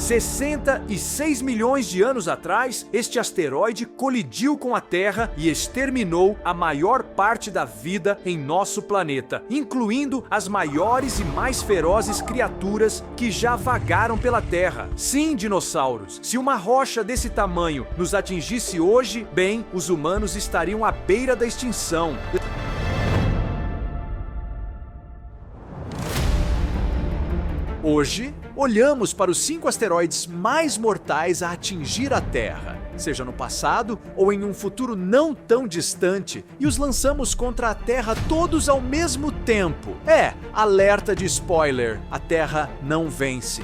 66 milhões de anos atrás, este asteroide colidiu com a Terra e exterminou a maior parte da vida em nosso planeta, incluindo as maiores e mais ferozes criaturas que já vagaram pela Terra. Sim, dinossauros, se uma rocha desse tamanho nos atingisse hoje, bem, os humanos estariam à beira da extinção. Hoje, olhamos para os 5 asteroides mais mortais a atingir a Terra, seja no passado ou em um futuro não tão distante, e os lançamos contra a Terra todos ao mesmo tempo. Alerta de spoiler, a Terra não vence.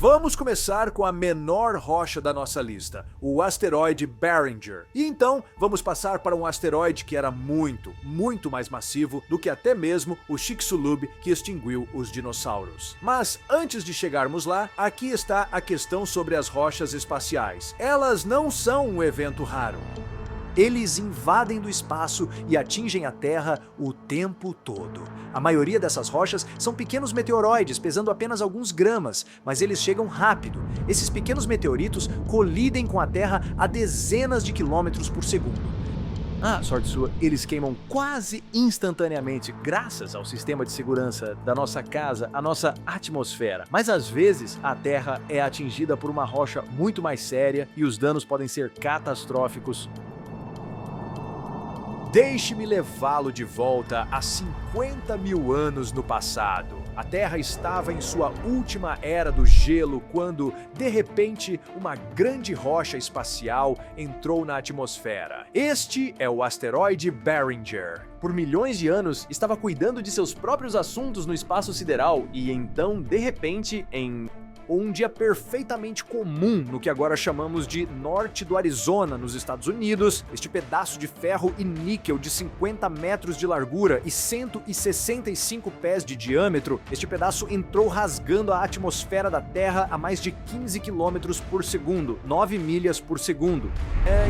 Vamos começar com a menor rocha da nossa lista, o asteroide Barringer. E então, vamos passar para um asteroide que era muito mais massivo do que até mesmo o Chicxulub que extinguiu os dinossauros. Mas antes de chegarmos lá, aqui está a questão sobre as rochas espaciais. Elas não são um evento raro. Eles invadem do espaço e atingem a Terra o tempo todo. A maioria dessas rochas são pequenos meteoroides, pesando apenas alguns gramas, mas eles chegam rápido. Esses pequenos meteoritos colidem com a Terra a dezenas de quilômetros por segundo. Sorte sua, eles queimam quase instantaneamente graças ao sistema de segurança da nossa casa, a nossa atmosfera. Mas às vezes a Terra é atingida por uma rocha muito mais séria e os danos podem ser catastróficos. Deixe-me levá-lo de volta a 50 mil anos no passado. A Terra estava em sua última era do gelo quando, de repente, uma grande rocha espacial entrou na atmosfera. Este é o asteroide Barringer. Por milhões de anos, estava cuidando de seus próprios assuntos no espaço sideral e então, de repente, em um dia perfeitamente comum no que agora chamamos de norte do Arizona, nos Estados Unidos, este pedaço de ferro e níquel de 50 metros de largura e 165 pés de diâmetro, este pedaço entrou rasgando a atmosfera da Terra a mais de 15 quilômetros por segundo, 9 milhas por segundo.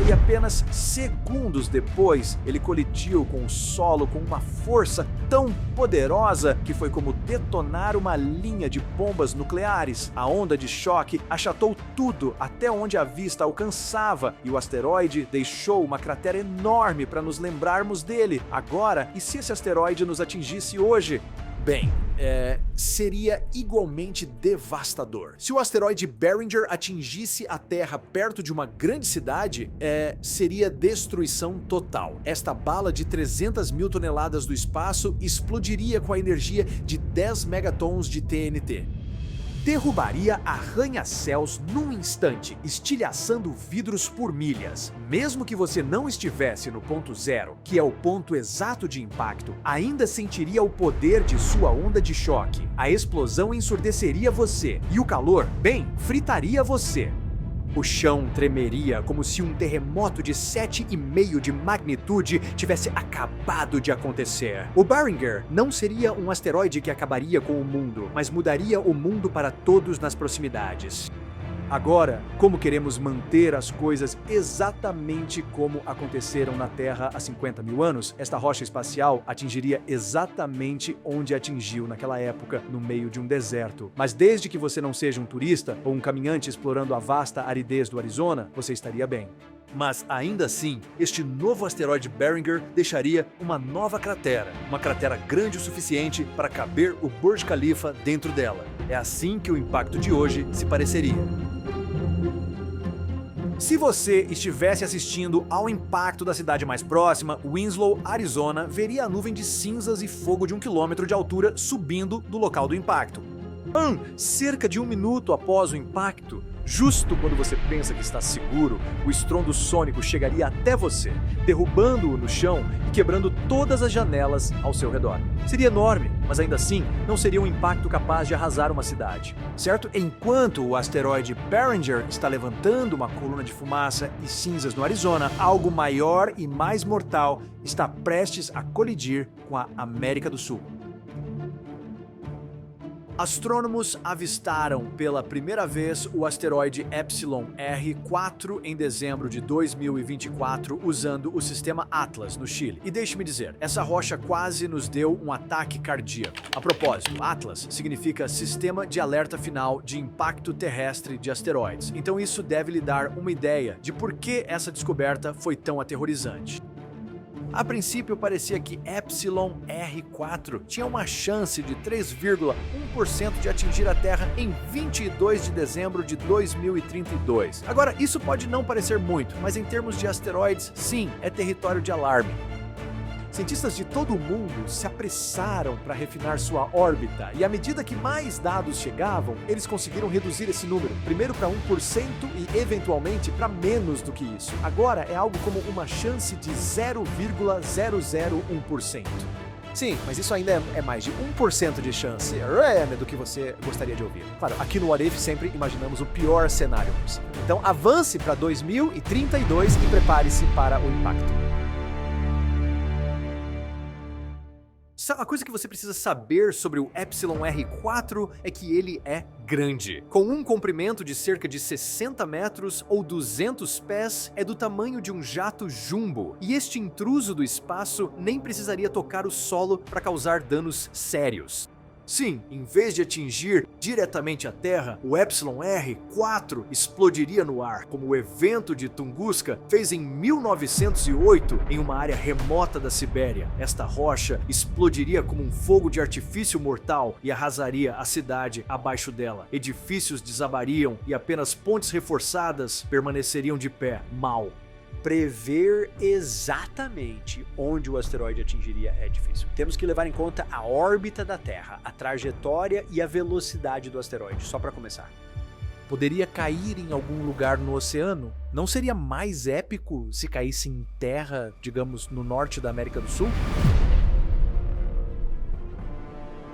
E apenas segundos depois, ele colidiu com o solo com uma força tão poderosa que foi como detonar uma linha de bombas nucleares. A onda de choque achatou tudo até onde a vista alcançava e o asteroide deixou uma cratera enorme para nos lembrarmos dele. Agora, e se esse asteroide nos atingisse hoje? Bem, seria igualmente devastador. Se o asteroide Barringer atingisse a Terra perto de uma grande cidade, seria destruição total. Esta bala de 300 mil toneladas do espaço explodiria com a energia de 10 megatons de TNT. Derrubaria arranha-céus num instante, estilhaçando vidros por milhas. Mesmo que você não estivesse no ponto zero, que é o ponto exato de impacto, ainda sentiria o poder de sua onda de choque. A explosão ensurdeceria você, e o calor, bem, fritaria você. O chão tremeria como se um terremoto de 7,5 de magnitude tivesse acabado de acontecer. O Barringer não seria um asteroide que acabaria com o mundo, mas mudaria o mundo para todos nas proximidades. Agora, como queremos manter as coisas exatamente como aconteceram na Terra há 50 mil anos, esta rocha espacial atingiria exatamente onde atingiu naquela época, no meio de um deserto. Mas desde que você não seja um turista ou um caminhante explorando a vasta aridez do Arizona, você estaria bem. Mas ainda assim, este novo asteroide Barringer deixaria uma nova cratera. Uma cratera grande o suficiente para caber o Burj Khalifa dentro dela. É assim que o impacto de hoje se pareceria. Se você estivesse assistindo ao impacto da cidade mais próxima, Winslow, Arizona, veria a nuvem de cinzas e fogo de 1 quilômetro de altura subindo do local do impacto. Cerca de 1 minuto após o impacto, justo quando você pensa que está seguro, o estrondo sônico chegaria até você, derrubando-o no chão e quebrando todas as janelas ao seu redor. Seria enorme, mas ainda assim não seria um impacto capaz de arrasar uma cidade, certo? Enquanto o asteroide Barringer está levantando uma coluna de fumaça e cinzas no Arizona, algo maior e mais mortal está prestes a colidir com a América do Sul. Astrônomos avistaram pela primeira vez o asteroide Epsilon R4 em dezembro de 2024 usando o sistema Atlas no Chile. E deixe-me dizer, essa rocha quase nos deu um ataque cardíaco. A propósito, Atlas significa Sistema de Alerta Final de Impacto Terrestre de Asteroides. Então isso deve lhe dar uma ideia de por que essa descoberta foi tão aterrorizante. A princípio parecia que Epsilon R4 tinha uma chance de 3,1% de atingir a Terra em 22 de dezembro de 2032. Agora, isso pode não parecer muito, mas em termos de asteroides, sim, é território de alarme. Cientistas de todo o mundo se apressaram para refinar sua órbita, e à medida que mais dados chegavam, eles conseguiram reduzir esse número, primeiro para 1% e eventualmente para menos do que isso. Agora é algo como uma chance de 0,001%. Sim, mas isso ainda é mais de 1% de chance do que você gostaria de ouvir. Claro, aqui no What If sempre imaginamos o pior cenário possível. Então avance para 2032 e prepare-se para o impacto. A coisa que você precisa saber sobre o Epsilon R4 é que ele é grande. Com um comprimento de cerca de 60 metros ou 200 pés, é do tamanho de um jato jumbo. E este intruso do espaço nem precisaria tocar o solo para causar danos sérios. Sim, em vez de atingir diretamente a Terra, o Epsilon R4 explodiria no ar, como o evento de Tunguska fez em 1908 em uma área remota da Sibéria. Esta rocha explodiria como um fogo de artifício mortal e arrasaria a cidade abaixo dela. Edifícios desabariam e apenas pontes reforçadas permaneceriam de pé, mal. Prever exatamente onde o asteroide atingiria é difícil. Temos que levar em conta a órbita da Terra, a trajetória e a velocidade do asteroide, só para começar. Poderia cair em algum lugar no oceano? Não seria mais épico se caísse em terra, digamos, no norte da América do Sul?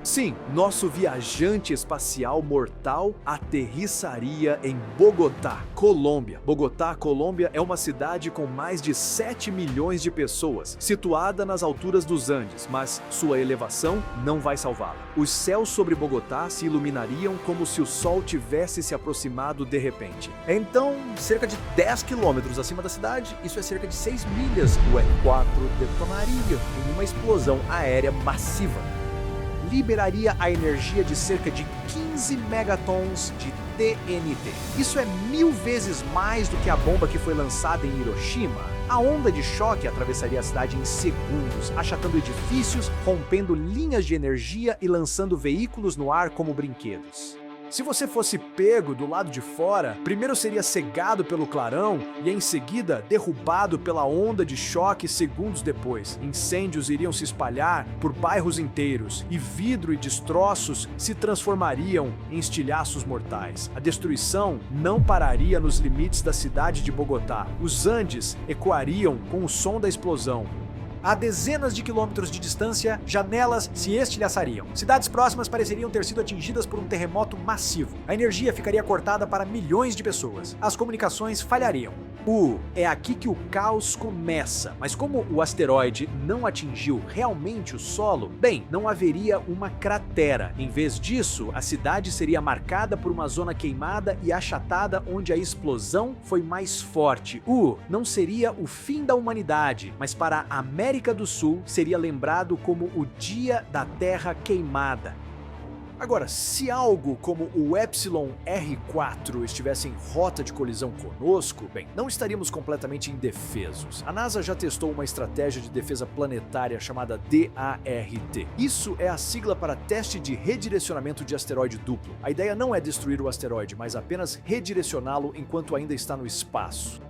Sim, nosso viajante espacial mortal aterrissaria em Bogotá, Colômbia. Bogotá, Colômbia é uma cidade com mais de 7 milhões de pessoas, situada nas alturas dos Andes, mas sua elevação não vai salvá-la. Os céus sobre Bogotá se iluminariam como se o sol tivesse se aproximado de repente. Então, cerca de 10 quilômetros acima da cidade, isso é cerca de 6 milhas, o R4 detonaria em uma explosão aérea massiva. Liberaria a energia de cerca de 15 megatons de TNT. Isso é 1000 vezes mais do que a bomba que foi lançada em Hiroshima. A onda de choque atravessaria a cidade em segundos, achatando edifícios, rompendo linhas de energia e lançando veículos no ar como brinquedos. Se você fosse pego do lado de fora, primeiro seria cegado pelo clarão e em seguida derrubado pela onda de choque segundos depois. Incêndios iriam se espalhar por bairros inteiros e vidro e destroços se transformariam em estilhaços mortais. A destruição não pararia nos limites da cidade de Bogotá. Os Andes ecoariam com o som da explosão. A dezenas de quilômetros de distância, janelas se estilhaçariam. Cidades próximas pareceriam ter sido atingidas por um terremoto massivo. A energia ficaria cortada para milhões de pessoas. As comunicações falhariam. É aqui que o caos começa. Mas como o asteroide não atingiu realmente o solo, bem, não haveria uma cratera. Em vez disso, a cidade seria marcada por uma zona queimada e achatada onde a explosão foi mais forte. Não seria o fim da humanidade, mas para a América do Sul seria lembrado como o Dia da Terra Queimada. Agora, se algo como o Epsilon R4 estivesse em rota de colisão conosco, bem, não estaríamos completamente indefesos. A NASA já testou uma estratégia de defesa planetária chamada DART. Isso é a sigla para Teste de Redirecionamento de Asteroide Duplo. A ideia não é destruir o asteroide, mas apenas redirecioná-lo enquanto ainda está no espaço.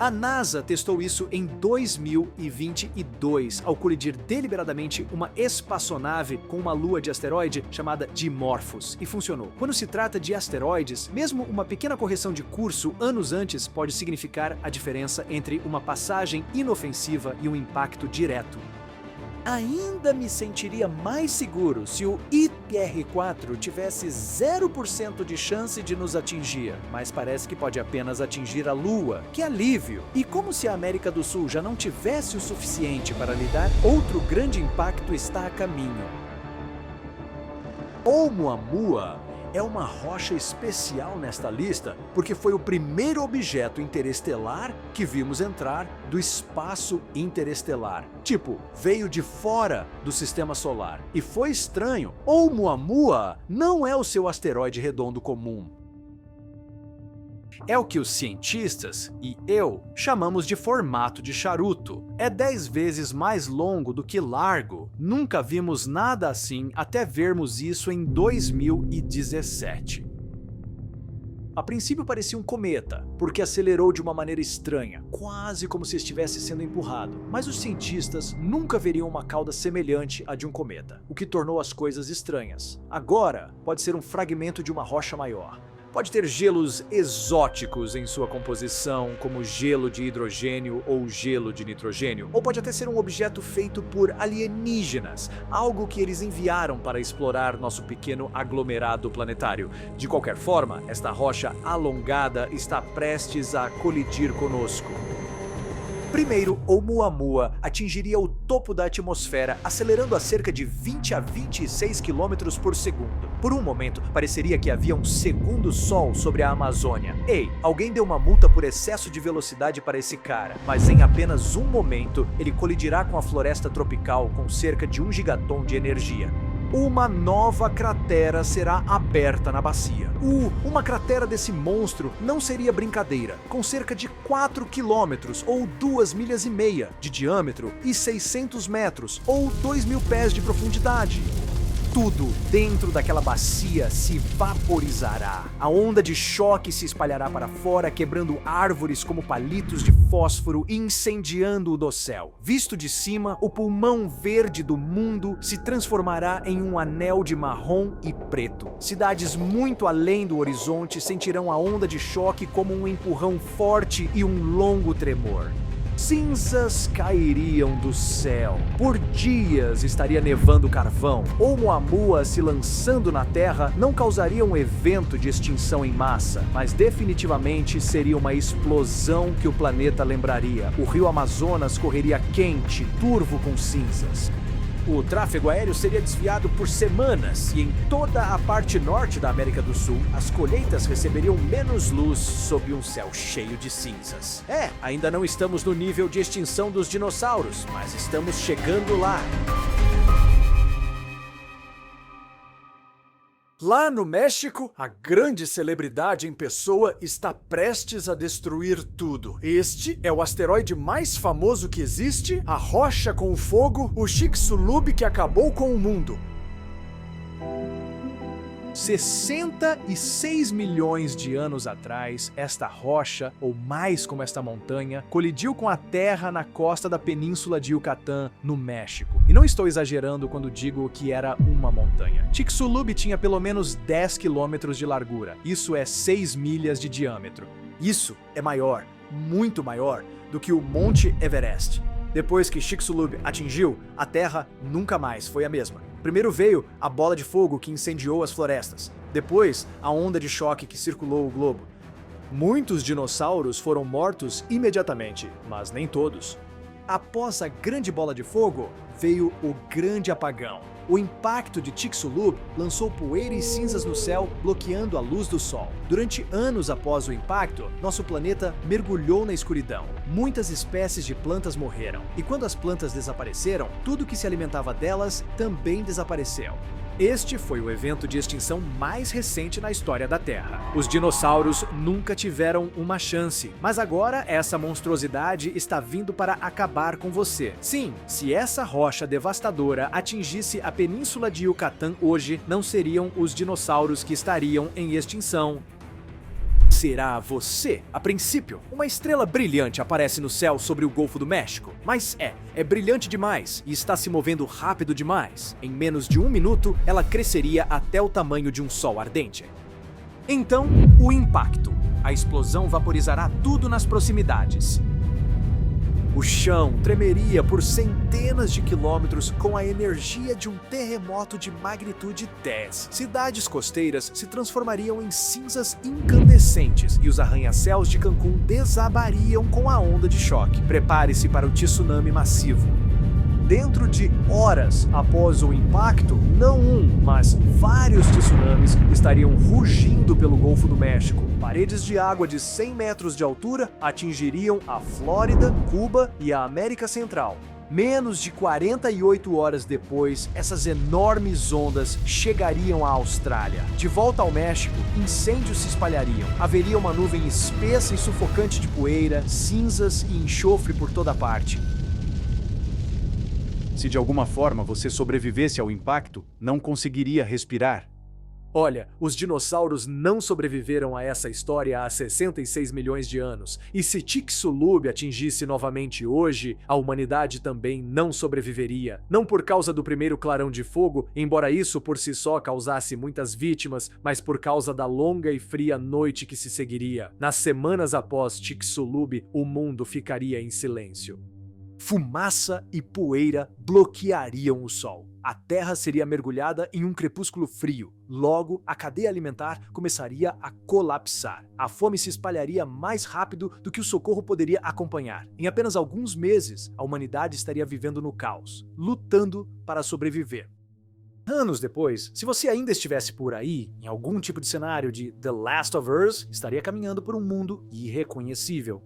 A NASA testou isso em 2022, ao colidir deliberadamente uma espaçonave com uma lua de asteroide chamada Dimorphos, e funcionou. Quando se trata de asteroides, mesmo uma pequena correção de curso anos antes pode significar a diferença entre uma passagem inofensiva e um impacto direto. Ainda me sentiria mais seguro se o IPR4 tivesse 0% de chance de nos atingir, mas parece que pode apenas atingir a Lua. Que alívio! E como se a América do Sul já não tivesse o suficiente para lidar, outro grande impacto está a caminho. Oumuamua é uma rocha especial nesta lista porque foi o primeiro objeto interestelar que vimos entrar do espaço interestelar. Tipo, veio de fora do sistema solar. E foi estranho. Oumuamua não é o seu asteroide redondo comum. É o que os cientistas e eu chamamos de formato de charuto. É 10 vezes mais longo do que largo. Nunca vimos nada assim até vermos isso em 2017. A princípio parecia um cometa, porque acelerou de uma maneira estranha, quase como se estivesse sendo empurrado. Mas os cientistas nunca veriam uma cauda semelhante à de um cometa, o que tornou as coisas estranhas. Agora, pode ser um fragmento de uma rocha maior. Pode ter gelos exóticos em sua composição, como gelo de hidrogênio ou gelo de nitrogênio, ou pode até ser um objeto feito por alienígenas, algo que eles enviaram para explorar nosso pequeno aglomerado planetário. De qualquer forma, esta rocha alongada está prestes a colidir conosco. Primeiro, Oumuamua atingiria o topo da atmosfera, acelerando a cerca de 20 a 26 km por segundo. Por um momento, pareceria que havia um segundo sol sobre a Amazônia. Ei, alguém deu uma multa por excesso de velocidade para esse cara, mas em apenas um momento, ele colidirá com a floresta tropical com cerca de 1 gigaton de energia. Uma nova cratera será aberta na bacia. Uma cratera desse monstro não seria brincadeira, com cerca de 4 quilômetros ou 2,5 milhas de diâmetro e 600 metros ou 2.000 pés de profundidade. Tudo dentro daquela bacia se vaporizará. A onda de choque se espalhará para fora, quebrando árvores como palitos de fósforo e incendiando o dossel. Visto de cima, o pulmão verde do mundo se transformará em um anel de marrom e preto. Cidades muito além do horizonte sentirão a onda de choque como um empurrão forte e um longo tremor. Cinzas cairiam do céu. Por dias estaria nevando carvão. Oumuamua se lançando na Terra não causaria um evento de extinção em massa, mas definitivamente seria uma explosão que o planeta lembraria. O rio Amazonas correria quente, turvo com cinzas. O tráfego aéreo seria desviado por semanas e em toda a parte norte da América do Sul, as colheitas receberiam menos luz sob um céu cheio de cinzas. Ainda não estamos no nível de extinção dos dinossauros, mas estamos chegando lá. Lá no México, a grande celebridade em pessoa está prestes a destruir tudo. Este é o asteroide mais famoso que existe, a rocha com o fogo, o Chicxulub que acabou com o mundo. 66 milhões de anos atrás, esta rocha, ou mais como esta montanha, colidiu com a Terra na costa da península de Yucatán, no México. E não estou exagerando quando digo que era uma montanha. Chicxulub tinha pelo menos 10 quilômetros de largura. Isso é 6 milhas de diâmetro. Isso é maior, muito maior, do que o Monte Everest. Depois que Chicxulub atingiu, a Terra nunca mais foi a mesma. Primeiro veio a bola de fogo que incendiou as florestas. Depois, a onda de choque que circulou o globo. Muitos dinossauros foram mortos imediatamente, mas nem todos. Após a grande bola de fogo, veio o grande apagão. O impacto de Chicxulub lançou poeira e cinzas no céu, bloqueando a luz do sol. Durante anos após o impacto, nosso planeta mergulhou na escuridão. Muitas espécies de plantas morreram. E quando as plantas desapareceram, tudo que se alimentava delas também desapareceu. Este foi o evento de extinção mais recente na história da Terra. Os dinossauros nunca tiveram uma chance, mas agora essa monstruosidade está vindo para acabar com você. Sim, se essa rocha devastadora atingisse a península de Yucatán hoje, não seriam os dinossauros que estariam em extinção. Será você. A princípio, uma estrela brilhante aparece no céu sobre o Golfo do México. Mas é brilhante demais e está se movendo rápido demais. Em menos de 1 minuto, ela cresceria até o tamanho de um sol ardente. Então, o impacto. A explosão vaporizará tudo nas proximidades. O chão tremeria por centenas de quilômetros com a energia de um terremoto de magnitude 10. Cidades costeiras se transformariam em cinzas incandescentes e os arranha-céus de Cancún desabariam com a onda de choque. Prepare-se para o tsunami massivo. dentro de horas após o impacto, não um, mas vários tsunamis estariam rugindo pelo Golfo do México. Paredes de água de 100 metros de altura atingiriam a Flórida, Cuba e a América Central. Menos de 48 horas depois, essas enormes ondas chegariam à Austrália. De volta ao México, incêndios se espalhariam. Haveria uma nuvem espessa e sufocante de poeira, cinzas e enxofre por toda parte. Se de alguma forma você sobrevivesse ao impacto, não conseguiria respirar. Olha, os dinossauros não sobreviveram a essa história há 66 milhões de anos, e se Chicxulub atingisse novamente hoje, a humanidade também não sobreviveria. Não por causa do primeiro clarão de fogo, embora isso por si só causasse muitas vítimas, mas por causa da longa e fria noite que se seguiria. Nas semanas após Chicxulub, o mundo ficaria em silêncio. Fumaça e poeira bloqueariam o sol. A Terra seria mergulhada em um crepúsculo frio. Logo, a cadeia alimentar começaria a colapsar. A fome se espalharia mais rápido do que o socorro poderia acompanhar. Em apenas alguns meses, a humanidade estaria vivendo no caos, lutando para sobreviver. Anos depois, se você ainda estivesse por aí, em algum tipo de cenário de The Last of Us, estaria caminhando por um mundo irreconhecível.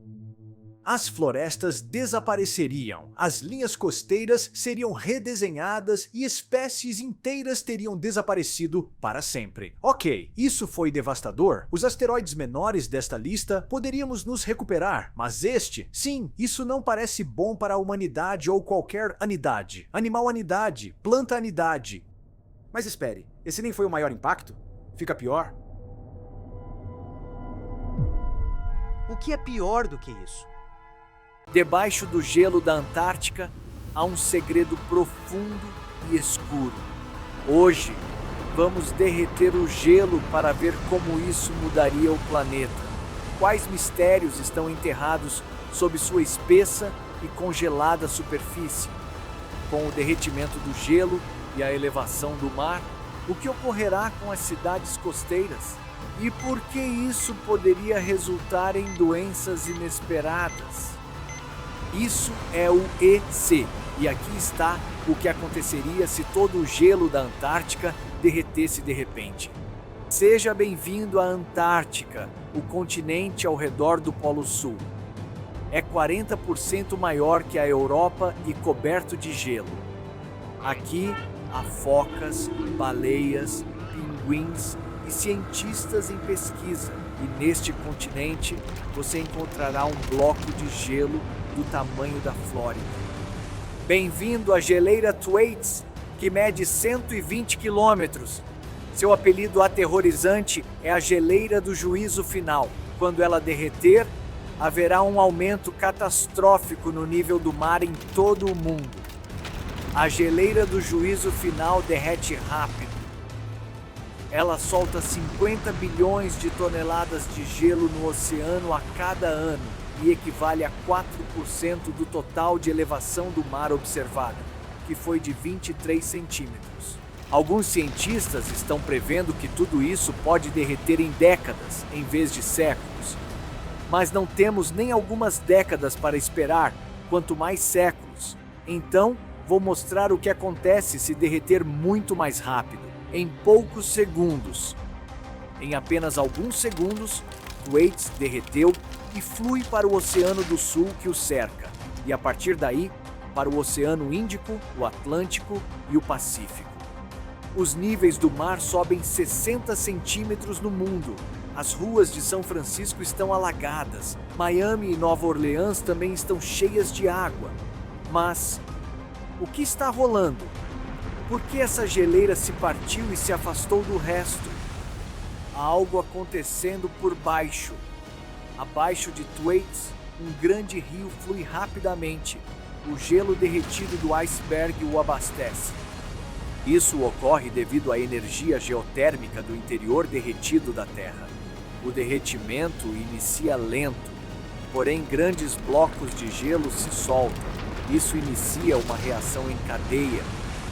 As florestas desapareceriam, as linhas costeiras seriam redesenhadas e espécies inteiras teriam desaparecido para sempre. Ok, isso foi devastador. Os asteroides menores desta lista poderíamos nos recuperar, mas este, sim, isso não parece bom para a humanidade ou qualquer anidade. Animal-anidade, planta-anidade. Mas espere, esse nem foi o maior impacto? Fica pior? O que é pior do que isso? Debaixo do gelo da Antártica há um segredo profundo e escuro. Hoje, vamos derreter o gelo para ver como isso mudaria o planeta. Quais mistérios estão enterrados sob sua espessa e congelada superfície? Com o derretimento do gelo e a elevação do mar, o que ocorrerá com as cidades costeiras? E por que isso poderia resultar em doenças inesperadas? Isso é o EC, e aqui está o que aconteceria se todo o gelo da Antártica derretesse de repente. Seja bem-vindo à Antártica, o continente ao redor do Polo Sul. É 40% maior que a Europa e coberto de gelo. Aqui há focas, baleias, pinguins e cientistas em pesquisa. E neste continente você encontrará um bloco de gelo do tamanho da Flórida. Bem-vindo à geleira Thwaites, que mede 120 quilômetros. Seu apelido aterrorizante é a geleira do juízo final. Quando ela derreter, haverá um aumento catastrófico no nível do mar em todo o mundo. A geleira do juízo final derrete rápido. Ela solta 50 bilhões de toneladas de gelo no oceano a cada ano e equivale a 4% do total de elevação do mar observada, que foi de 23 centímetros. Alguns cientistas estão prevendo que tudo isso pode derreter em décadas, em vez de séculos. Mas não temos nem algumas décadas para esperar, quanto mais séculos. Então, vou mostrar o que acontece se derreter muito mais rápido. Em poucos segundos. Em apenas alguns segundos, Thwaites derreteu e flui para o Oceano do Sul que o cerca, e a partir daí, para o Oceano Índico, o Atlântico e o Pacífico. Os níveis do mar sobem 60 centímetros no mundo. As ruas de São Francisco estão alagadas. Miami e Nova Orleans também estão cheias de água. Mas o que está rolando? Por que essa geleira se partiu e se afastou do resto? Há algo acontecendo por baixo. Abaixo de Thwaites, um grande rio flui rapidamente. O gelo derretido do iceberg o abastece. Isso ocorre devido à energia geotérmica do interior derretido da Terra. O derretimento inicia lento, porém grandes blocos de gelo se soltam. Isso inicia uma reação em cadeia,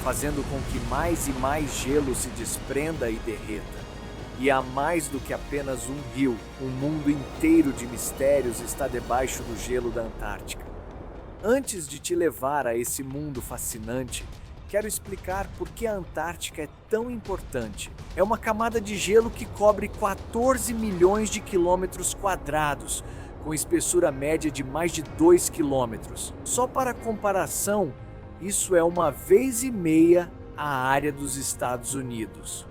fazendo com que mais e mais gelo se desprenda e derreta. E há mais do que apenas um rio, um mundo inteiro de mistérios está debaixo do gelo da Antártica. Antes de te levar a esse mundo fascinante, quero explicar por que a Antártica é tão importante. É uma camada de gelo que cobre 14 milhões de quilômetros quadrados, com espessura média de mais de 2 quilômetros. Só para comparação, isso é 1,5 vezes a área dos Estados Unidos.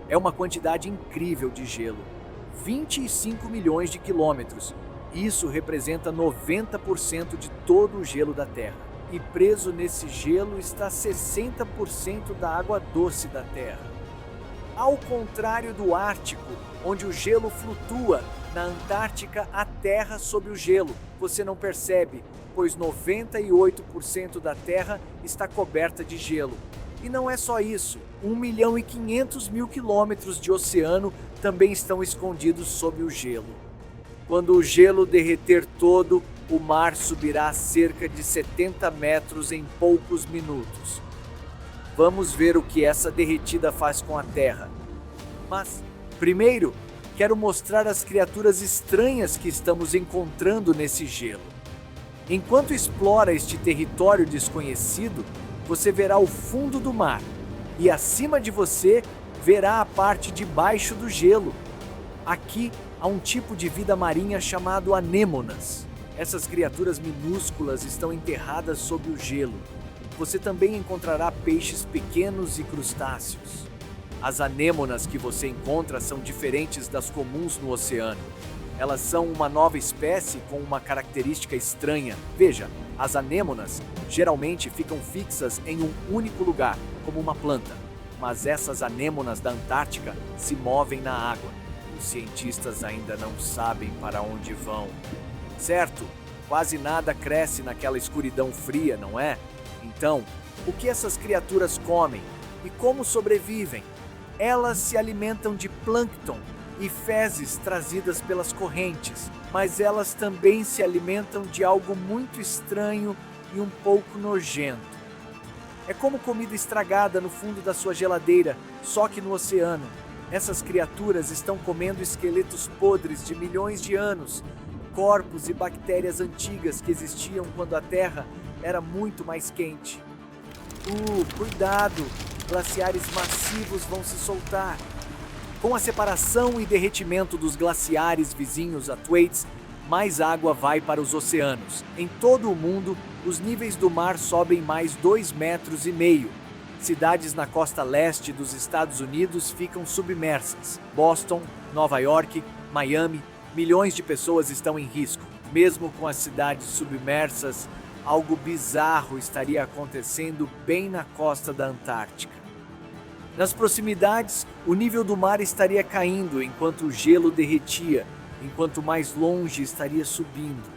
É uma quantidade incrível de gelo, 25 milhões de quilômetros. Isso representa 90% de todo o gelo da Terra. E preso nesse gelo está 60% da água doce da Terra. Ao contrário do Ártico, onde o gelo flutua, na Antártica há terra sob o gelo. Você não percebe, pois 98% da Terra está coberta de gelo. E não é só isso, 1.500.000 quilômetros de oceano também estão escondidos sob o gelo. Quando o gelo derreter todo, o mar subirá a cerca de 70 metros em poucos minutos. Vamos ver o que essa derretida faz com a Terra. Mas, primeiro, quero mostrar as criaturas estranhas que estamos encontrando nesse gelo. Enquanto explora este território desconhecido, você verá o fundo do mar e acima de você verá a parte de baixo do gelo. Aqui há um tipo de vida marinha chamado anêmonas. Essas criaturas minúsculas estão enterradas sob o gelo. Você também encontrará peixes pequenos e crustáceos. As anêmonas que você encontra são diferentes das comuns no oceano. Elas são uma nova espécie com uma característica estranha. Veja, as anêmonas geralmente ficam fixas em um único lugar, como uma planta. Mas essas anêmonas da Antártica se movem na água. Os cientistas ainda não sabem para onde vão. Certo, quase nada cresce naquela escuridão fria, não é? Então, o que essas criaturas comem e como sobrevivem? Elas se alimentam de plâncton e fezes trazidas pelas correntes, mas elas também se alimentam de algo muito estranho e um pouco nojento. É como comida estragada no fundo da sua geladeira, só que no oceano. Essas criaturas estão comendo esqueletos podres de milhões de anos, corpos e bactérias antigas que existiam quando a Terra era muito mais quente. Cuidado! Glaciares massivos vão se soltar. Com a separação e derretimento dos glaciares vizinhos a Thwaites, mais água vai para os oceanos. Em todo o mundo, os níveis do mar sobem mais 2,5 metros. Cidades na costa leste dos Estados Unidos ficam submersas. Boston, Nova York, Miami, milhões de pessoas estão em risco. Mesmo com as cidades submersas, algo bizarro estaria acontecendo bem na costa da Antártica. Nas proximidades, o nível do mar estaria caindo enquanto o gelo derretia, enquanto mais longe estaria subindo.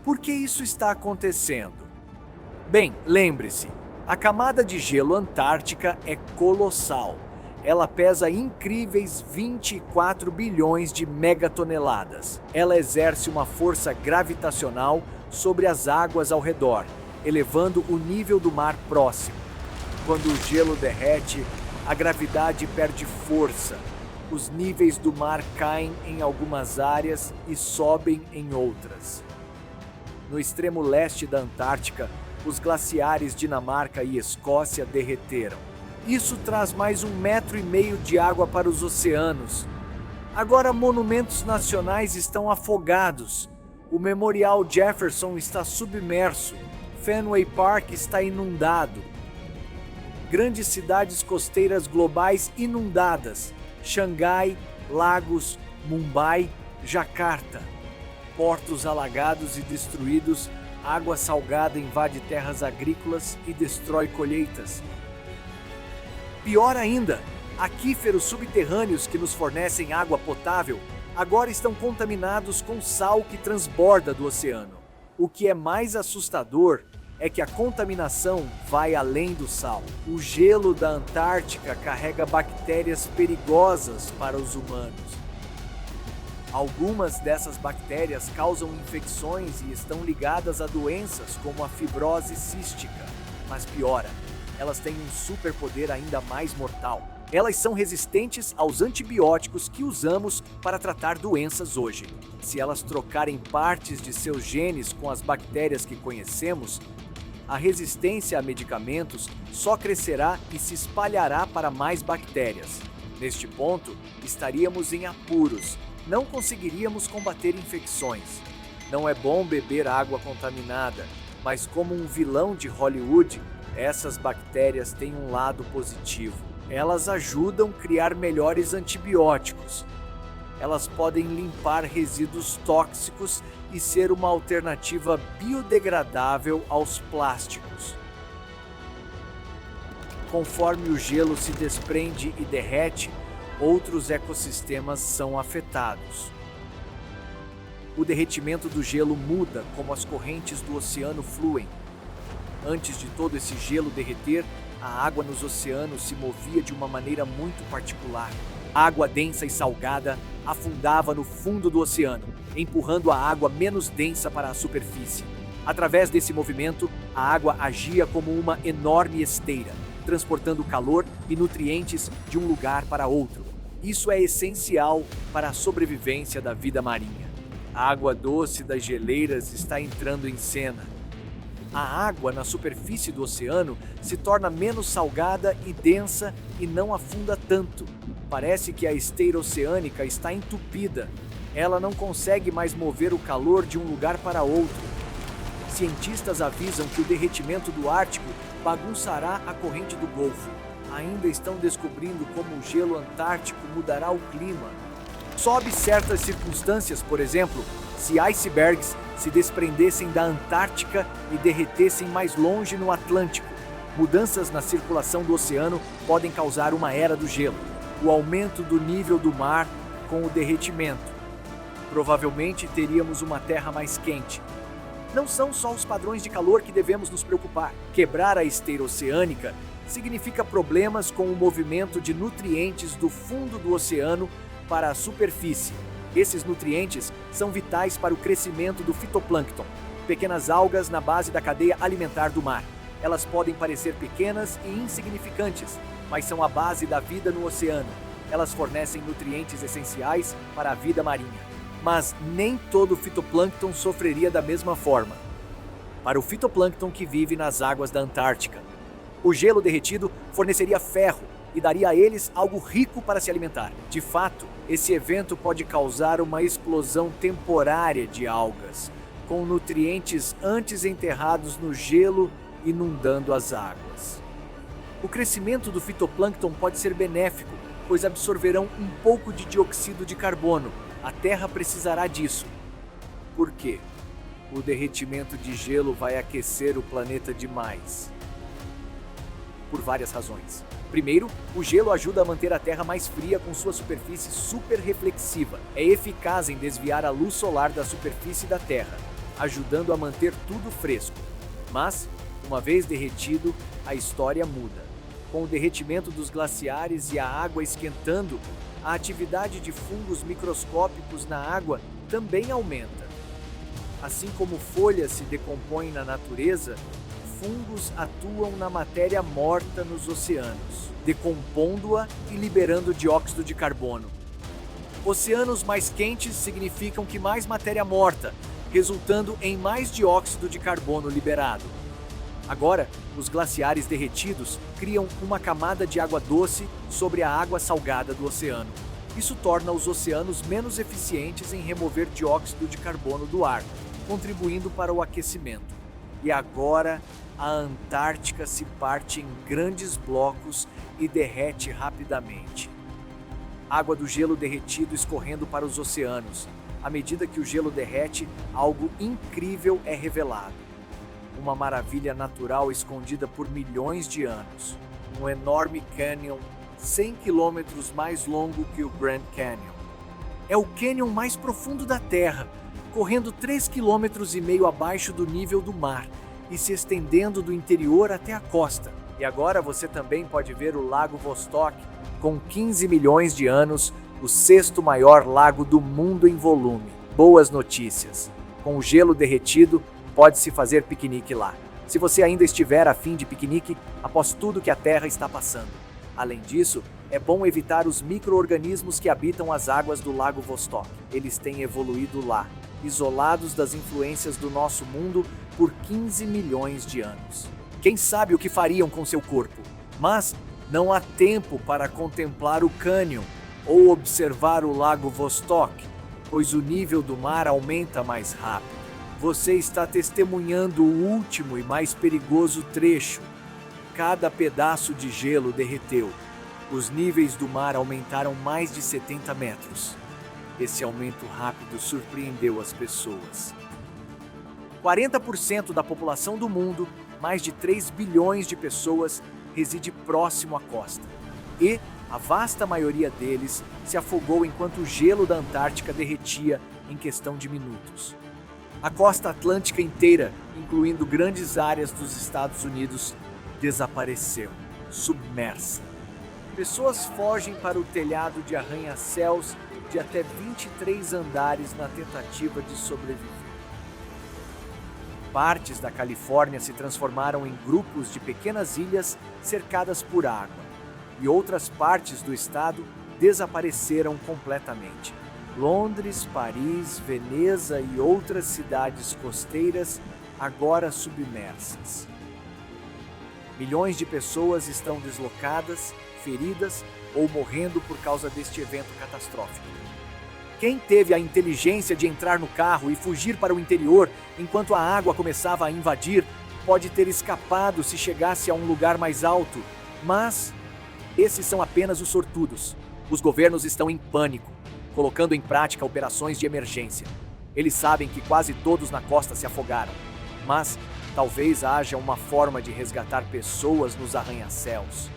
Por que isso está acontecendo? Bem, lembre-se, a camada de gelo antártica é colossal. Ela pesa incríveis 24 bilhões de megatoneladas. Ela exerce uma força gravitacional sobre as águas ao redor, elevando o nível do mar próximo. Quando o gelo derrete, a gravidade perde força. Os níveis do mar caem em algumas áreas e sobem em outras. No extremo leste da Antártica, os glaciares Dinamarca e Escócia derreteram. Isso traz mais 1,5 metros de água para os oceanos. Agora, monumentos nacionais estão afogados. O Memorial Jefferson está submerso. Fenway Park está inundado. Grandes cidades costeiras globais inundadas. Xangai, Lagos, Mumbai, Jacarta. Portos alagados e destruídos. Água salgada invade terras agrícolas e destrói colheitas. Pior ainda, aquíferos subterrâneos que nos fornecem água potável agora estão contaminados com sal que transborda do oceano. O que é mais assustador é que a contaminação vai além do sal. O gelo da Antártica carrega bactérias perigosas para os humanos. Algumas dessas bactérias causam infecções e estão ligadas a doenças como a fibrose cística. Mas piora, elas têm um superpoder ainda mais mortal. Elas são resistentes aos antibióticos que usamos para tratar doenças hoje. Se elas trocarem partes de seus genes com as bactérias que conhecemos, a resistência a medicamentos só crescerá e se espalhará para mais bactérias. Neste ponto, estaríamos em apuros, não conseguiríamos combater infecções. Não é bom beber água contaminada, mas como um vilão de Hollywood, essas bactérias têm um lado positivo. Elas ajudam a criar melhores antibióticos. Elas podem limpar resíduos tóxicos e ser uma alternativa biodegradável aos plásticos. Conforme o gelo se desprende e derrete, outros ecossistemas são afetados. O derretimento do gelo muda como as correntes do oceano fluem. Antes de todo esse gelo derreter, a água nos oceanos se movia de uma maneira muito particular. Água densa e salgada afundava no fundo do oceano, empurrando a água menos densa para a superfície. Através desse movimento, a água agia como uma enorme esteira, transportando calor e nutrientes de um lugar para outro. Isso é essencial para a sobrevivência da vida marinha. A água doce das geleiras está entrando em cena. A água na superfície do oceano se torna menos salgada e densa e não afunda tanto. Parece que a esteira oceânica está entupida. Ela não consegue mais mover o calor de um lugar para outro. Cientistas avisam que o derretimento do Ártico bagunçará a corrente do Golfo. Ainda estão descobrindo como o gelo antártico mudará o clima. Sob certas circunstâncias, por exemplo, se icebergs se desprendessem da Antártica e derretessem mais longe no Atlântico, mudanças na circulação do oceano podem causar uma era do gelo, o aumento do nível do mar com o derretimento. Provavelmente teríamos uma terra mais quente. Não são só os padrões de calor que devemos nos preocupar. Quebrar a esteira oceânica significa problemas com o movimento de nutrientes do fundo do oceano para a superfície. Esses nutrientes são vitais para o crescimento do fitoplâncton, pequenas algas na base da cadeia alimentar do mar. Elas podem parecer pequenas e insignificantes, mas são a base da vida no oceano. Elas fornecem nutrientes essenciais para a vida marinha. Mas nem todo fitoplâncton sofreria da mesma forma. Para o fitoplâncton que vive nas águas da Antártica, o gelo derretido forneceria ferro e daria a eles algo rico para se alimentar. De fato, esse evento pode causar uma explosão temporária de algas, com nutrientes antes enterrados no gelo inundando as águas. O crescimento do fitoplâncton pode ser benéfico, pois absorverão um pouco de dióxido de carbono. A Terra precisará disso. Por quê? O derretimento de gelo vai aquecer o planeta demais. Por várias razões. Primeiro, o gelo ajuda a manter a Terra mais fria com sua superfície super reflexiva. É eficaz em desviar a luz solar da superfície da Terra, ajudando a manter tudo fresco. Mas, uma vez derretido, a história muda. Com o derretimento dos glaciares e a água esquentando, a atividade de fungos microscópicos na água também aumenta. Assim como folhas se decompõem na natureza, fungos atuam na matéria morta nos oceanos, decompondo-a e liberando dióxido de carbono. Oceanos mais quentes significam que mais matéria morta, resultando em mais dióxido de carbono liberado. Agora, os glaciares derretidos criam uma camada de água doce sobre a água salgada do oceano. Isso torna os oceanos menos eficientes em remover dióxido de carbono do ar, contribuindo para o aquecimento. E agora, a Antártica se parte em grandes blocos e derrete rapidamente. Água do gelo derretido escorrendo para os oceanos. À medida que o gelo derrete, algo incrível é revelado. Uma maravilha natural escondida por milhões de anos. Um enorme cânion 100 quilômetros mais longo que o Grand Canyon. É o cânion mais profundo da Terra, correndo 3,5 km abaixo do nível do mar e se estendendo do interior até a costa. E agora você também pode ver o Lago Vostok, com 15 milhões de anos, o sexto maior lago do mundo em volume. Boas notícias! Com o gelo derretido, pode-se fazer piquenique lá. Se você ainda estiver a fim de piquenique, após tudo que a Terra está passando. Além disso, é bom evitar os micro-organismos que habitam as águas do Lago Vostok. Eles têm evoluído lá, isolados das influências do nosso mundo por 15 milhões de anos. Quem sabe o que fariam com seu corpo? Mas não há tempo para contemplar o cânion ou observar o Lago Vostok, pois o nível do mar aumenta mais rápido. Você está testemunhando o último e mais perigoso trecho. Cada pedaço de gelo derreteu. Os níveis do mar aumentaram mais de 70 metros. Esse aumento rápido surpreendeu as pessoas. 40% da população do mundo, mais de 3 bilhões de pessoas, reside próximo à costa. E a vasta maioria deles se afogou enquanto o gelo da Antártica derretia em questão de minutos. A costa atlântica inteira, incluindo grandes áreas dos Estados Unidos, desapareceu, submersa. Pessoas fogem para o telhado de arranha-céus de até 23 andares na tentativa de sobreviver. Partes da Califórnia se transformaram em grupos de pequenas ilhas cercadas por água, e outras partes do estado desapareceram completamente. Londres, Paris, Veneza e outras cidades costeiras agora submersas. Milhões de pessoas estão deslocadas, feridas ou morrendo por causa deste evento catastrófico. Quem teve a inteligência de entrar no carro e fugir para o interior enquanto a água começava a invadir pode ter escapado se chegasse a um lugar mais alto, mas esses são apenas os sortudos. Os governos estão em pânico, colocando em prática operações de emergência. Eles sabem que quase todos na costa se afogaram, mas talvez haja uma forma de resgatar pessoas nos arranha-céus.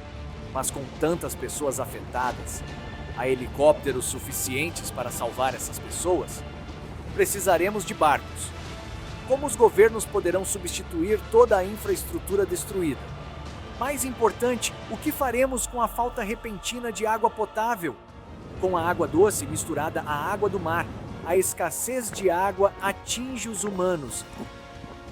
Mas com tantas pessoas afetadas, há helicópteros suficientes para salvar essas pessoas? Precisaremos de barcos. Como os governos poderão substituir toda a infraestrutura destruída? Mais importante, o que faremos com a falta repentina de água potável? Com a água doce misturada à água do mar, a escassez de água atinge os humanos.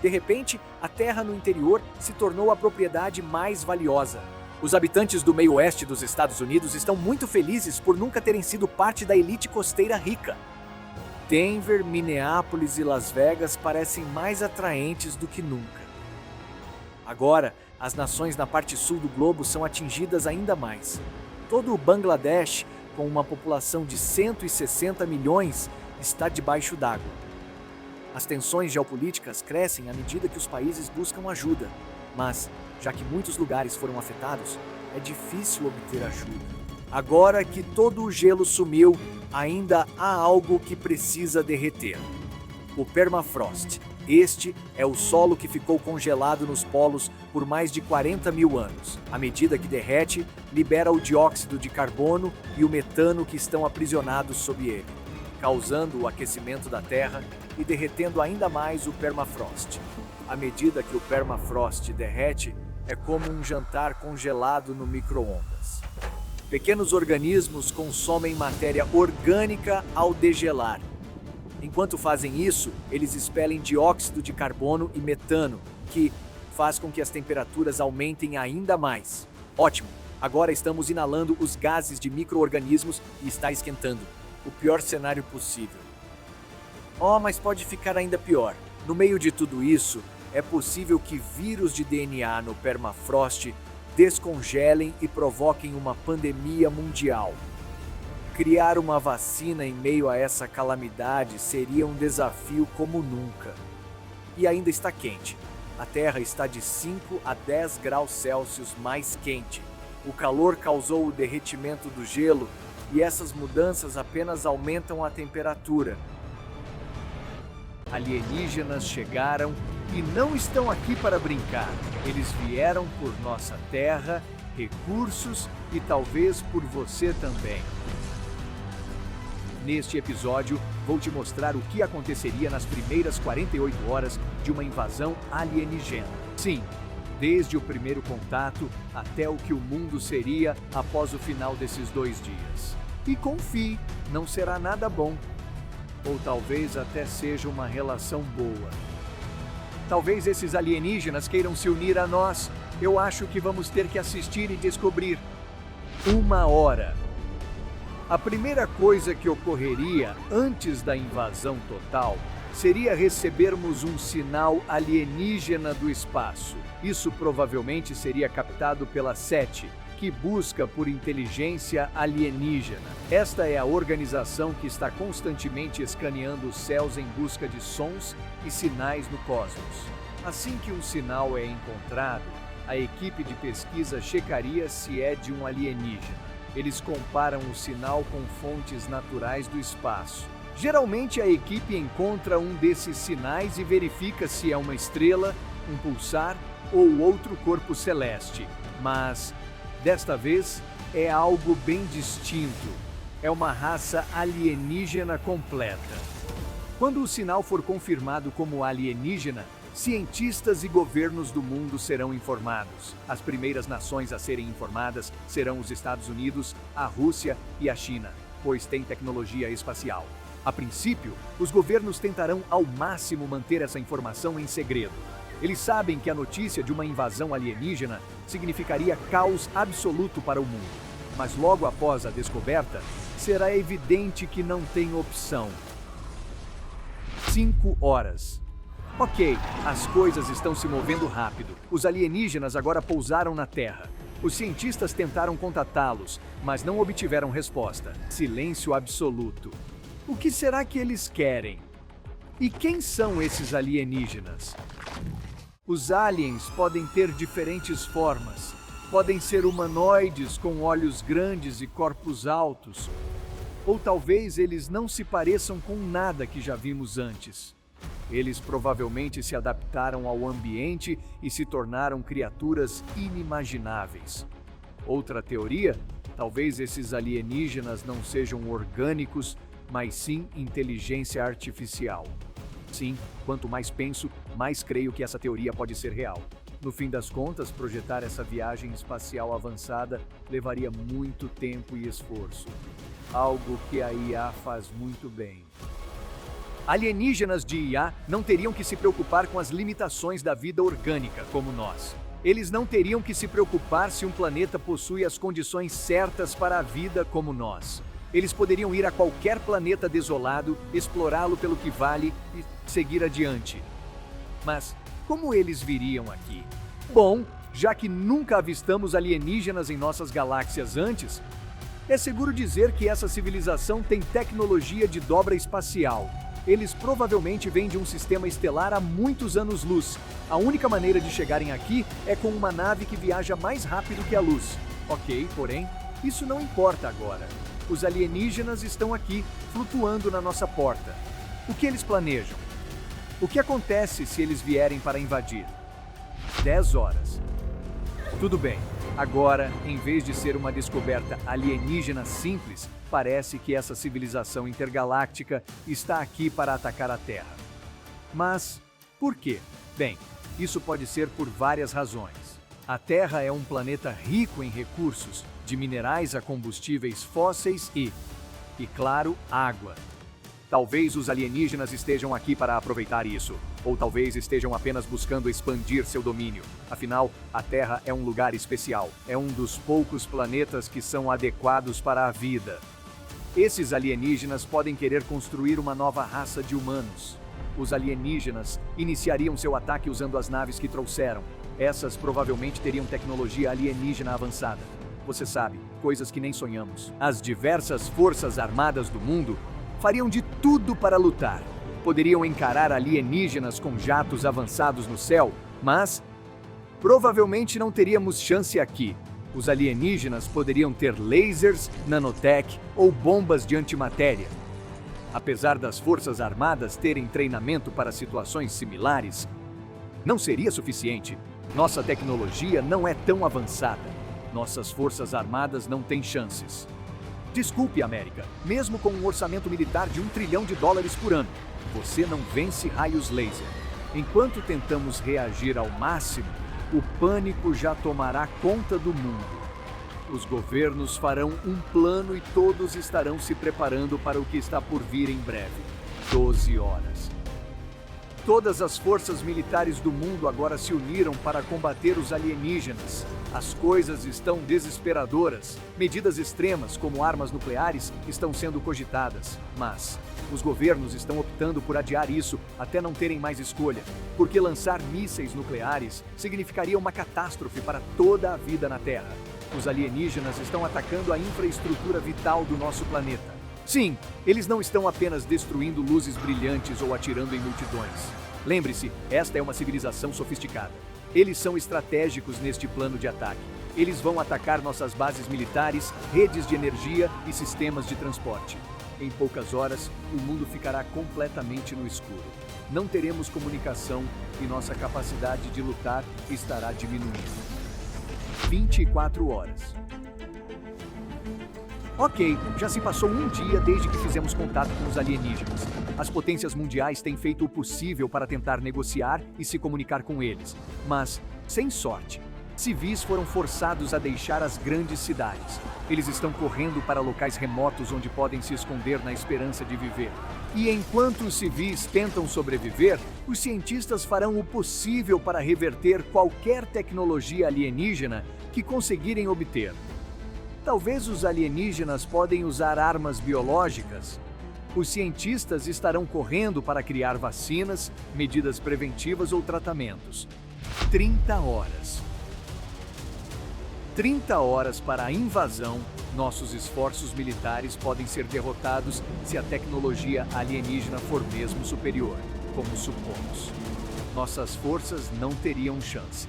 De repente, a terra no interior se tornou a propriedade mais valiosa. Os habitantes do meio oeste dos Estados Unidos estão muito felizes por nunca terem sido parte da elite costeira rica. Denver, Minneapolis e Las Vegas parecem mais atraentes do que nunca. Agora, as nações na parte sul do globo são atingidas ainda mais. Todo o Bangladesh, com uma população de 160 milhões, está debaixo d'água. As tensões geopolíticas crescem à medida que os países buscam ajuda, mas, já que muitos lugares foram afetados, é difícil obter ajuda. Agora que todo o gelo sumiu, ainda há algo que precisa derreter: o permafrost. Este é o solo que ficou congelado nos polos por mais de 40 mil anos. À medida que derrete, libera o dióxido de carbono e o metano que estão aprisionados sob ele, causando o aquecimento da Terra e derretendo ainda mais o permafrost. À medida que o permafrost derrete, é como um jantar congelado no micro-ondas. Pequenos organismos consomem matéria orgânica ao degelar. Enquanto fazem isso, eles expelem dióxido de carbono e metano, que faz com que as temperaturas aumentem ainda mais. Ótimo! Agora estamos inalando os gases de micro-organismos e está esquentando. O pior cenário possível. Oh, mas pode ficar ainda pior. No meio de tudo isso, é possível que vírus de DNA no permafrost descongelem e provoquem uma pandemia mundial. Criar uma vacina em meio a essa calamidade seria um desafio como nunca. E ainda está quente. A Terra está de 5 a 10 graus Celsius mais quente. O calor causou o derretimento do gelo e essas mudanças apenas aumentam a temperatura. Alienígenas chegaram e não estão aqui para brincar. Eles vieram por nossa terra, recursos e talvez por você também. Neste episódio, vou te mostrar o que aconteceria nas primeiras 48 horas de uma invasão alienígena. Sim, desde o primeiro contato até o que o mundo seria após o final desses 2 dias. E confie, não será nada bom. Ou talvez até seja uma relação boa. Talvez esses alienígenas queiram se unir a nós. Eu acho que vamos ter que assistir e descobrir. 1 hora. A primeira coisa que ocorreria antes da invasão total seria recebermos um sinal alienígena do espaço. Isso provavelmente seria captado pela SETI, que busca por inteligência alienígena. Esta é a organização que está constantemente escaneando os céus em busca de sons e sinais no cosmos. Assim que um sinal é encontrado, a equipe de pesquisa checaria se é de um alienígena. Eles comparam o sinal com fontes naturais do espaço. Geralmente, a equipe encontra um desses sinais e verifica se é uma estrela, um pulsar ou outro corpo celeste. Mas, desta vez, é algo bem distinto. É uma raça alienígena completa. Quando o sinal for confirmado como alienígena, cientistas e governos do mundo serão informados. As primeiras nações a serem informadas serão os Estados Unidos, a Rússia e a China, pois têm tecnologia espacial. A princípio, os governos tentarão ao máximo manter essa informação em segredo. Eles sabem que a notícia de uma invasão alienígena significaria caos absoluto para o mundo. Mas logo após a descoberta, será evidente que não tem opção. 5 horas. Ok, as coisas estão se movendo rápido. Os alienígenas agora pousaram na Terra. Os cientistas tentaram contatá-los, mas não obtiveram resposta. Silêncio absoluto. O que será que eles querem? E quem são esses alienígenas? Os aliens podem ter diferentes formas. Podem ser humanoides com olhos grandes e corpos altos. Ou talvez eles não se pareçam com nada que já vimos antes. Eles provavelmente se adaptaram ao ambiente e se tornaram criaturas inimagináveis. Outra teoria? Talvez esses alienígenas não sejam orgânicos, mas sim inteligência artificial. Sim, quanto mais penso, mais creio que essa teoria pode ser real. No fim das contas, projetar essa viagem espacial avançada levaria muito tempo e esforço. Algo que a IA faz muito bem. Alienígenas de IA não teriam que se preocupar com as limitações da vida orgânica, como nós. Eles não teriam que se preocupar se um planeta possui as condições certas para a vida, como nós. Eles poderiam ir a qualquer planeta desolado, explorá-lo pelo que vale e seguir adiante. Mas como eles viriam aqui? Bom, já que nunca avistamos alienígenas em nossas galáxias antes, é seguro dizer que essa civilização tem tecnologia de dobra espacial. Eles provavelmente vêm de um sistema estelar há muitos anos-luz. A única maneira de chegarem aqui é com uma nave que viaja mais rápido que a luz. Ok, porém, isso não importa agora. Os alienígenas estão aqui, flutuando na nossa porta. O que eles planejam? O que acontece se eles vierem para invadir? 10 horas. Tudo bem. Agora, em vez de ser uma descoberta alienígena simples, parece que essa civilização intergaláctica está aqui para atacar a Terra. Mas, por quê? Bem, isso pode ser por várias razões. A Terra é um planeta rico em recursos, de minerais a combustíveis fósseis e, claro, água. Talvez os alienígenas estejam aqui para aproveitar isso, ou talvez estejam apenas buscando expandir seu domínio. Afinal, a Terra é um lugar especial. É um dos poucos planetas que são adequados para a vida. Esses alienígenas podem querer construir uma nova raça de humanos. Os alienígenas iniciariam seu ataque usando as naves que trouxeram. Essas provavelmente teriam tecnologia alienígena avançada. Você sabe, coisas que nem sonhamos. As diversas forças armadas do mundo fariam de tudo para lutar. Poderiam encarar alienígenas com jatos avançados no céu, mas provavelmente não teríamos chance aqui. Os alienígenas poderiam ter lasers, nanotech ou bombas de antimatéria. Apesar das forças armadas terem treinamento para situações similares, não seria suficiente. Nossa tecnologia não é tão avançada. Nossas forças armadas não têm chances. Desculpe, América, mesmo com um orçamento militar de $1 trilhão por ano, você não vence raios laser. Enquanto tentamos reagir ao máximo, o pânico já tomará conta do mundo. Os governos farão um plano e todos estarão se preparando para o que está por vir em breve. 12 horas. Todas as forças militares do mundo agora se uniram para combater os alienígenas. As coisas estão desesperadoras. Medidas extremas, como armas nucleares, estão sendo cogitadas. Mas os governos estão optando por adiar isso até não terem mais escolha, porque lançar mísseis nucleares significaria uma catástrofe para toda a vida na Terra. Os alienígenas estão atacando a infraestrutura vital do nosso planeta. Sim, eles não estão apenas destruindo luzes brilhantes ou atirando em multidões. Lembre-se, esta é uma civilização sofisticada. Eles são estratégicos neste plano de ataque. Eles vão atacar nossas bases militares, redes de energia e sistemas de transporte. Em poucas horas, o mundo ficará completamente no escuro. Não teremos comunicação e nossa capacidade de lutar estará diminuindo. 24 horas. Ok, já se passou um dia desde que fizemos contato com os alienígenas. As potências mundiais têm feito o possível para tentar negociar e se comunicar com eles. Mas, sem sorte, civis foram forçados a deixar as grandes cidades. Eles estão correndo para locais remotos onde podem se esconder na esperança de viver. E enquanto os civis tentam sobreviver, os cientistas farão o possível para reverter qualquer tecnologia alienígena que conseguirem obter. Talvez os alienígenas podem usar armas biológicas. Os cientistas estarão correndo para criar vacinas, medidas preventivas ou tratamentos. 30 horas. 30 horas para a invasão. Nossos esforços militares podem ser derrotados se a tecnologia alienígena for mesmo superior, como supomos. Nossas forças não teriam chance.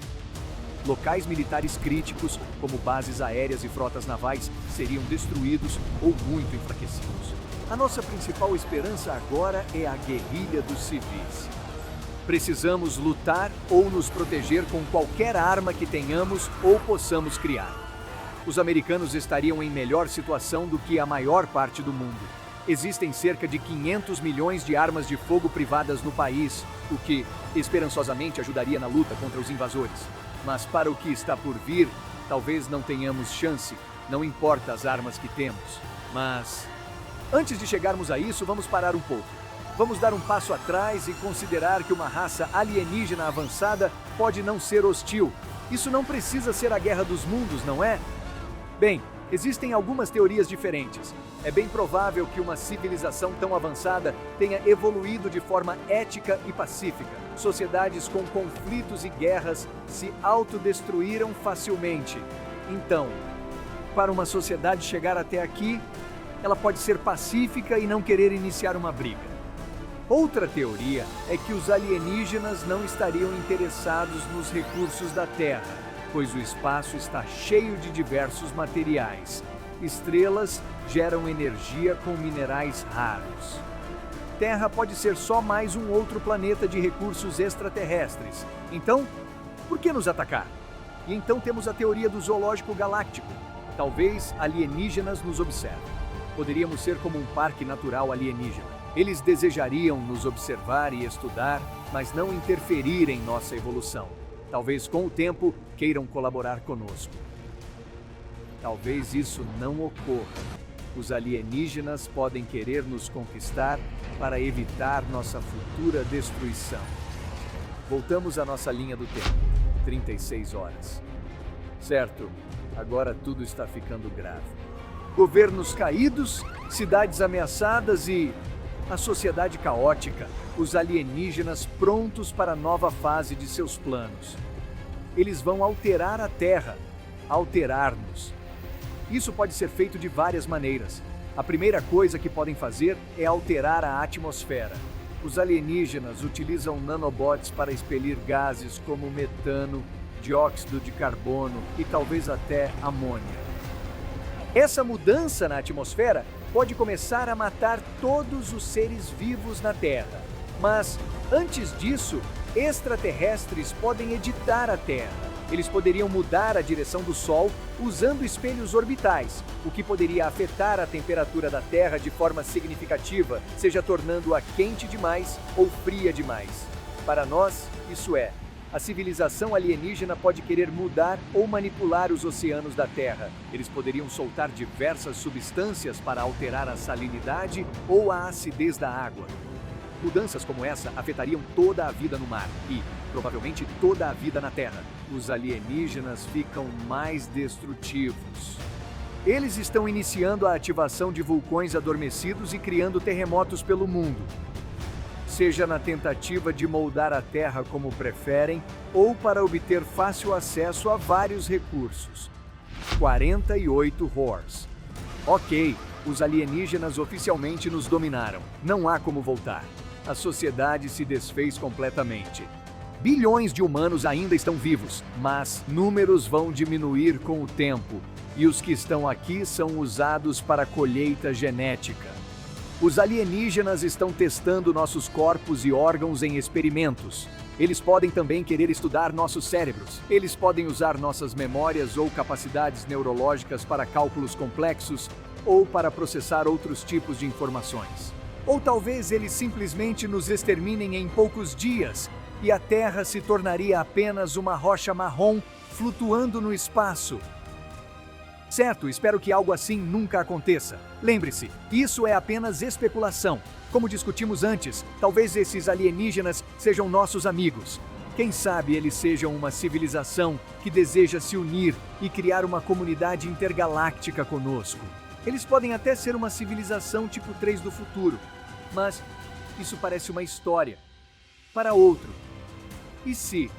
Locais militares críticos, como bases aéreas e frotas navais, seriam destruídos ou muito enfraquecidos. A nossa principal esperança agora é a guerrilha dos civis. Precisamos lutar ou nos proteger com qualquer arma que tenhamos ou possamos criar. Os americanos estariam em melhor situação do que a maior parte do mundo. Existem cerca de 500 milhões de armas de fogo privadas no país, o que, esperançosamente, ajudaria na luta contra os invasores. Mas para o que está por vir, talvez não tenhamos chance, não importa as armas que temos. Mas, antes de chegarmos a isso, vamos parar um pouco. Vamos dar um passo atrás e considerar que uma raça alienígena avançada pode não ser hostil. Isso não precisa ser a guerra dos mundos, não é? Bem, existem algumas teorias diferentes. É bem provável que uma civilização tão avançada tenha evoluído de forma ética e pacífica. Sociedades com conflitos e guerras se autodestruíram facilmente. Então, para uma sociedade chegar até aqui, ela pode ser pacífica e não querer iniciar uma briga. Outra teoria é que os alienígenas não estariam interessados nos recursos da Terra, pois o espaço está cheio de diversos materiais. Estrelas geram energia com minerais raros. Terra pode ser só mais um outro planeta de recursos extraterrestres. Então, por que nos atacar? E então temos a teoria do zoológico galáctico. Talvez alienígenas nos observem. Poderíamos ser como um parque natural alienígena. Eles desejariam nos observar e estudar, mas não interferir em nossa evolução. Talvez com o tempo queiram colaborar conosco. Talvez isso não ocorra. Os alienígenas podem querer nos conquistar para evitar nossa futura destruição. Voltamos à nossa linha do tempo. 36 horas. Certo, agora tudo está ficando grave. Governos caídos, cidades ameaçadas e a sociedade caótica, os alienígenas prontos para a nova fase de seus planos. Eles vão alterar a Terra, alterar-nos. Isso pode ser feito de várias maneiras. A primeira coisa que podem fazer é alterar a atmosfera. Os alienígenas utilizam nanobots para expelir gases como metano, dióxido de carbono e talvez até amônia. Essa mudança na atmosfera pode começar a matar todos os seres vivos na Terra. Mas, antes disso, extraterrestres podem editar a Terra. Eles poderiam mudar a direção do Sol usando espelhos orbitais, o que poderia afetar a temperatura da Terra de forma significativa, seja tornando-a quente demais ou fria demais. Para nós, isso é, a civilização alienígena pode querer mudar ou manipular os oceanos da Terra. Eles poderiam soltar diversas substâncias para alterar a salinidade ou a acidez da água. Mudanças como essa afetariam toda a vida no mar e, provavelmente, toda a vida na Terra. Os alienígenas ficam mais destrutivos. Eles estão iniciando a ativação de vulcões adormecidos e criando terremotos pelo mundo. Seja na tentativa de moldar a Terra como preferem ou para obter fácil acesso a vários recursos. 48 Horse. Ok, os alienígenas oficialmente nos dominaram. Não há como voltar. A sociedade se desfez completamente. Bilhões de humanos ainda estão vivos, mas números vão diminuir com o tempo, e os que estão aqui são usados para colheita genética. Os alienígenas estão testando nossos corpos e órgãos em experimentos. Eles podem também querer estudar nossos cérebros. Eles podem usar nossas memórias ou capacidades neurológicas para cálculos complexos ou para processar outros tipos de informações. Ou talvez eles simplesmente nos exterminem em poucos dias e a Terra se tornaria apenas uma rocha marrom flutuando no espaço. Certo, espero que algo assim nunca aconteça. Lembre-se, isso é apenas especulação. Como discutimos antes, talvez esses alienígenas sejam nossos amigos. Quem sabe eles sejam uma civilização que deseja se unir e criar uma comunidade intergaláctica conosco. Eles podem até ser uma civilização tipo 3 do futuro, mas isso parece uma história para outro. E se